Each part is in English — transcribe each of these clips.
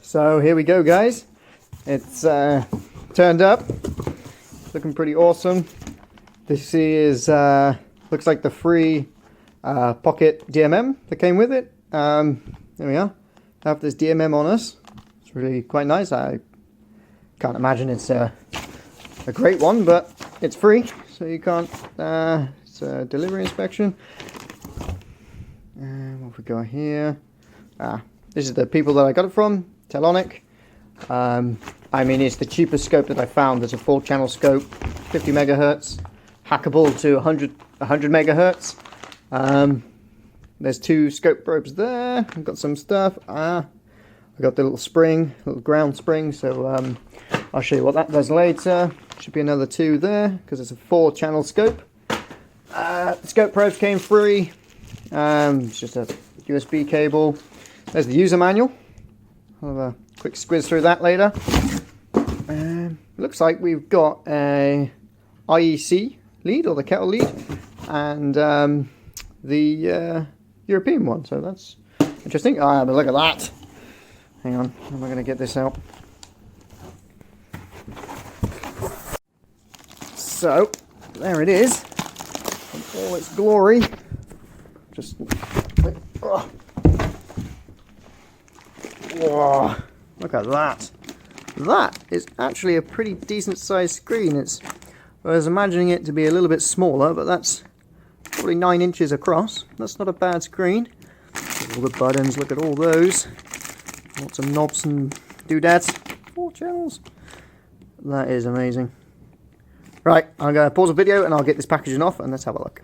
So here we go, guys. It's turned up, looking pretty awesome. This is looks like the free pocket DMM that came with it. There we are. Have this DMM on us. It's really quite nice. I can't imagine it's a great one, but it's free, so you can't. It's a delivery inspection. And what have we got here? This is the people that I got it from, Telonic. I mean, it's the cheapest scope that I found. There's a full channel scope, 50 megahertz, hackable to 100 megahertz. There's two scope probes there. I've got some stuff. I got the little spring, little ground spring, so I'll show you what that does later. Should be another two there, because it's a 4-channel scope. The scope probes came free. It's just a USB cable. There's the user manual. I'll have a quick squiz through that later. Looks like we've got a IEC lead, or the kettle lead, and the European one, so that's interesting. But look at that. Hang on, how am I going to get this out? So, there it is, in all its glory. Just, oh. Whoa, look at that. That is actually a pretty decent sized screen. I was imagining it to be a little bit smaller, but that's probably 9 inches across. That's not a bad screen. All the buttons, look at all those. Lots of knobs and doodads. 4 channels. That is amazing. Right, I'm going to pause the video and I'll get this packaging off and let's have a look.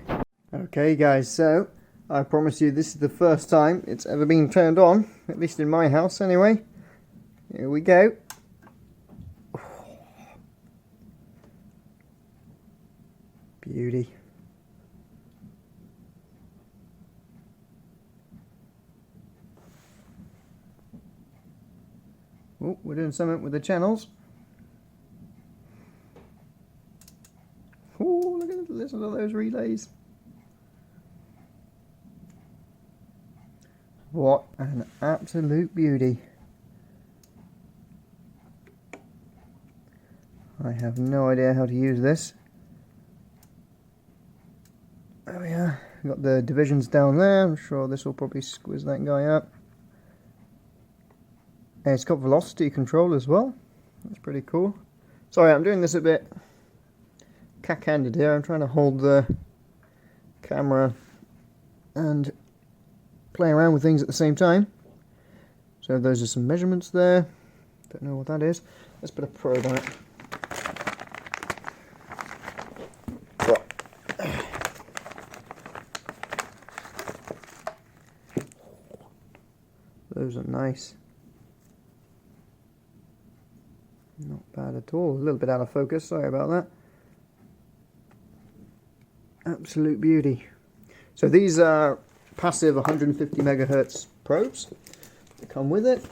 Okay guys, so I promise you this is the first time it's ever been turned on, at least in my house anyway. Here we go. Beauty. Oh, we're doing something with the channels. Oh, look at listen to those relays. What an absolute beauty. I have no idea how to use this. There we are. Got the divisions down there. I'm sure this will probably squiz that guy up. And it's got velocity control as well. That's pretty cool. Sorry, I'm doing this a bit cack-handed here. I'm trying to hold the camera and play around with things at the same time. So those are some measurements there. Don't know what that is. Let's put a probe on it. Those are nice. Not bad at all. A little bit out of focus, sorry about that. Absolute beauty. So these are passive 150 megahertz probes that come with it.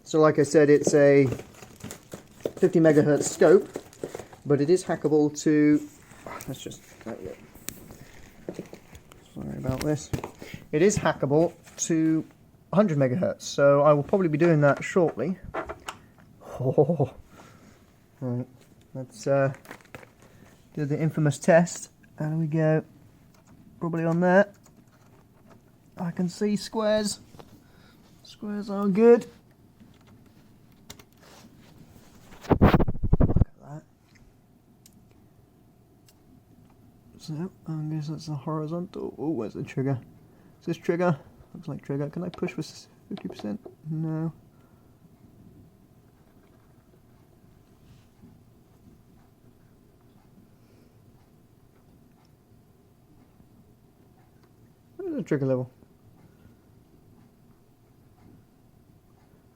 So like I said, it's a 50 megahertz scope, but it is hackable to, let's just, sorry about this. It is hackable to 100 megahertz, so I will probably be doing that shortly. Oh. Right, let's do the infamous test. There we go. Probably on there. I can see squares. Squares are good. Look at that. So, I guess that's the horizontal. Oh, where's the trigger? Is this trigger? Looks like trigger. Can I push for 50%? No. Where's the trigger level?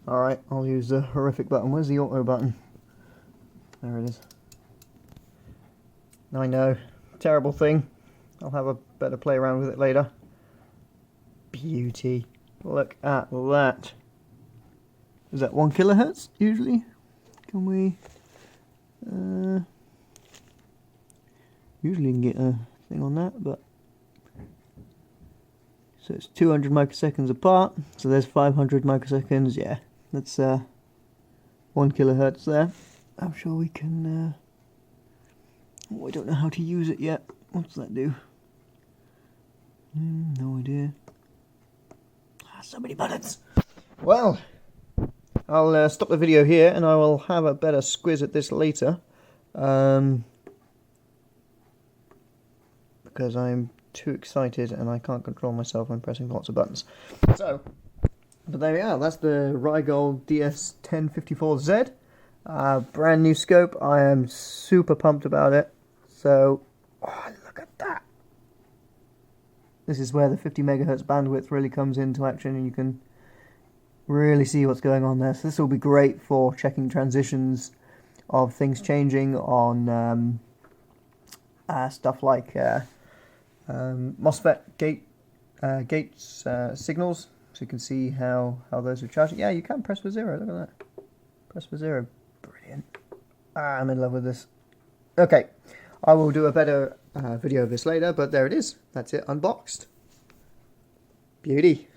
Alright, I'll use the horrific button. Where's the auto button? There it is. I know. Terrible thing. I'll have a better play around with it later. Beauty. Look at that. Is that 1 kilohertz usually? Can we... usually you can get a thing on that, but... So it's 200 microseconds apart, so there's 500 microseconds, yeah. That's 1 kilohertz there. I'm sure we can... oh, I don't know how to use it yet. What's that do? No idea. So many buttons. Well, I'll stop the video here and I will have a better squiz at this later. Because I'm too excited and I can't control myself when pressing lots of buttons. So, but there we are. That's the Rigol DS1054Z. Brand new scope. I am super pumped about it. So, oh, look at that. This is where the 50 megahertz bandwidth really comes into action, and you can really see what's going on there. So this will be great for checking transitions of things changing on stuff like MOSFET gates signals, so you can see how those are charging. Yeah, you can press for 0. Look at that. Press for 0. Brilliant. I'm in love with this. Okay, I will do a better video of this later, but there it is. That's it, unboxed. Beauty.